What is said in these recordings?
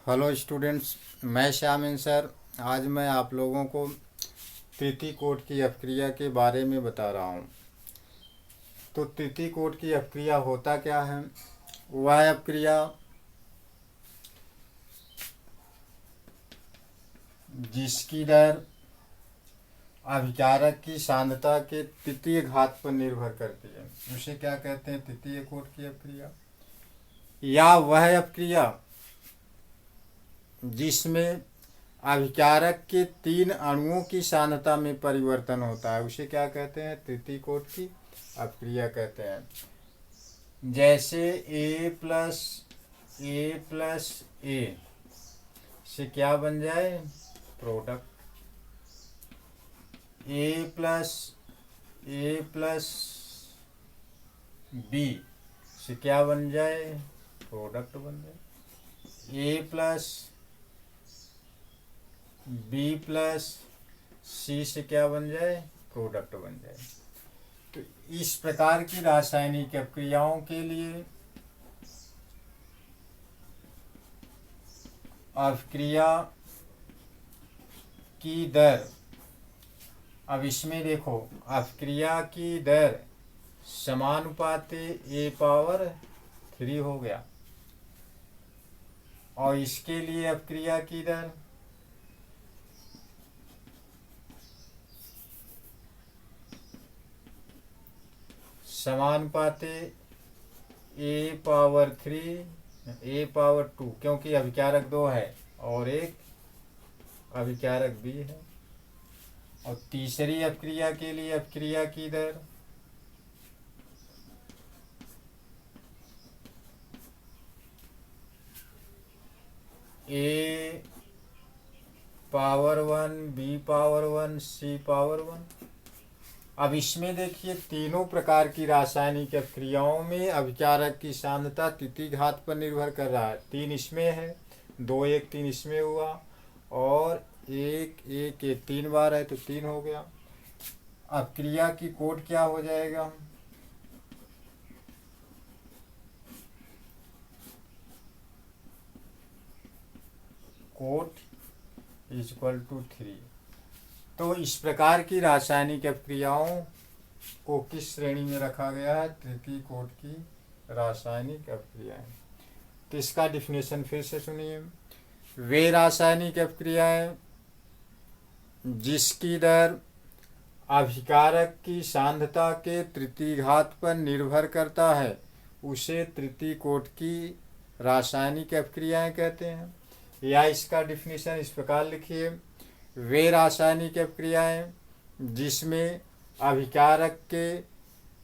Hello students, मैं Shyam sir. आज मैं आप लोगों को तृतीय कोटि की अपक्रिया के बारे में बता रहा हूँ। तो तृतीय कोटि की अपक्रिया होता क्या है? वह अपक्रिया जिसकी दर अभिकारक की सांद्रता के तृतीय घात पर निर्भर करती है, उसे क्या कहते हैं? तृतीय कोटि की अपक्रिया। या वह अपक्रिया जिसमें अभिकारक के 3 अणुओं की सांद्रता में परिवर्तन होता है, उसे क्या कहते हैं? तृतीय कोटि की अपक्रिया कहते हैं। जैसे A+A+A से क्या बन जाए? प्रोडक्ट। A+A+B से क्या बन जाए? प्रोडक्ट बन जाए। A+B+C से क्या बन जाए? प्रोडक्ट बन जाए। तो इस प्रकार की रासायनिक अपक्रियाओं के लिए अपक्रिया की दर, अब इसमें देखो, अपक्रिया की दर समानुपाती A⁴ हो गया, और इसके लिए अपक्रिया की दर समानुपाती A⁴ क्योंकि अभिकारक 2 है और एक अभिकारक भी है। और तीसरी अपक्रिया के लिए अपक्रिया की दर A⁴ B⁴ C⁴ अब इसमें देखिए, तीनों प्रकार की रासायनिक अपक्रियाओं में अभिकारक की सांद्रता तृतीय घात पर निर्भर कर रहा है। 3 इसमें है, 2 1 3 इसमें हुआ, और 1 1 1 3 बार है तो 3 हो गया। अपक्रिया की कोड क्या हो जाएगा? कोट = 3। तो इस प्रकार की रासायनिक अपक्रियाओं को किस श्रेणी में रखा गया है? तृतीय कोटि की रासायनिक अपक्रियाएं। तो इसका डिफिनेशन फिर से सुनिए। वे रासायनिक अपक्रियाएं जिसकी दर अभिकारक की सांद्रता के तृतीय घात पर निर्भर करता है, उसे तृतीय कोटि की रासायनिक अपक्रियाएं कहते हैं। या इसका डिफिनेशन इस प्रकार लिखिए। वे रासायनिक अपक्रियाएं जिसमें अभिकारक के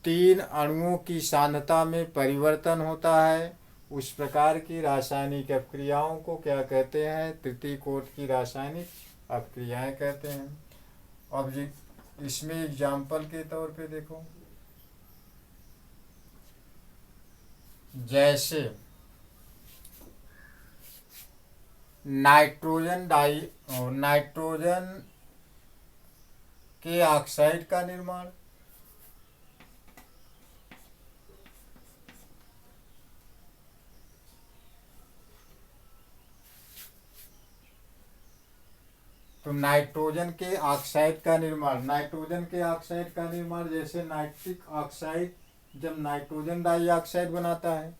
3 अणुओं की सांद्रता में परिवर्तन होता है, उस प्रकार की रासायनिक अपक्रियाओं को क्या कहते हैं? तृतीय कोटि की रासायनिक अपक्रियाएं कहते हैं। अब इसमें एग्जाम्पल के तौर पे देखो, जैसे नाइट्रोजन के ऑक्साइड का निर्माण, तो नाइट्रोजन के ऑक्साइड का निर्माण, जैसे नाइट्रिक ऑक्साइड जब नाइट्रोजन डाइऑक्साइड बनाता है,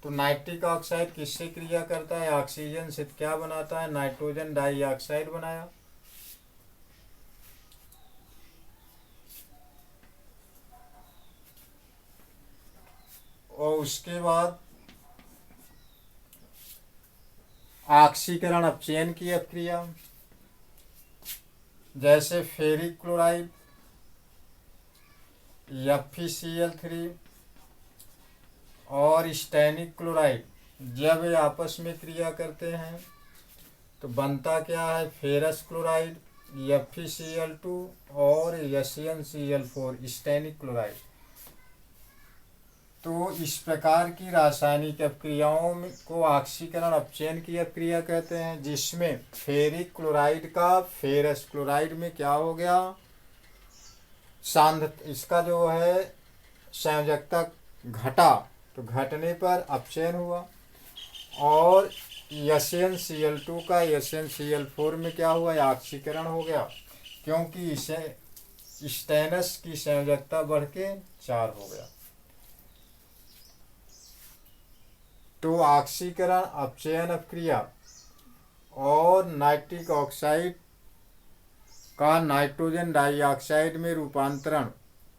तो नाइट्रिक ऑक्साइड किससे क्रिया करता है? ऑक्सीजन से। क्या बनाता है? नाइट्रोजन डाइऑक्साइड बनाया। और उसके बाद ऑक्सीकरण अपचयन की अपक्रिया, जैसे फेरिक क्लोराइड FeCl3 और स्टैनिक क्लोराइड जब ये आपस में क्रिया करते हैं तो बनता क्या है? फेरस क्लोराइड FeCl2 और SnCl4 स्टैनिक क्लोराइड। तो इस प्रकार की रासायनिक अपक्रियाओं में को ऑक्सीकरण अपचयन की अपक्रिया कहते हैं, जिसमें फेरिक क्लोराइड का फेरस क्लोराइड में क्या हो गया? इसका जो है संयोजकता घटा, तो घटने पर अपचयन हुआ। और SnCl2 का SnCl4 में क्या हुआ, ऑक्सीकरण हो गया, क्योंकि इसे स्टेनस की संयोजकता बढ़ के 4 हो गया। तो ऑक्सीकरण, अपचयन अपक्रिया और नाइट्रिक ऑक्साइड का नाइट्रोजन डाइऑक्साइड में रूपांतरण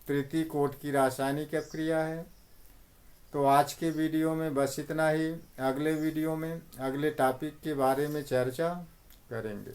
तृतीय कोट की रासायनिक अपक्रिया है। तो आज के वीडियो में बस इतना ही। अगले वीडियो में अगले टॉपिक के बारे में चर्चा करेंगे।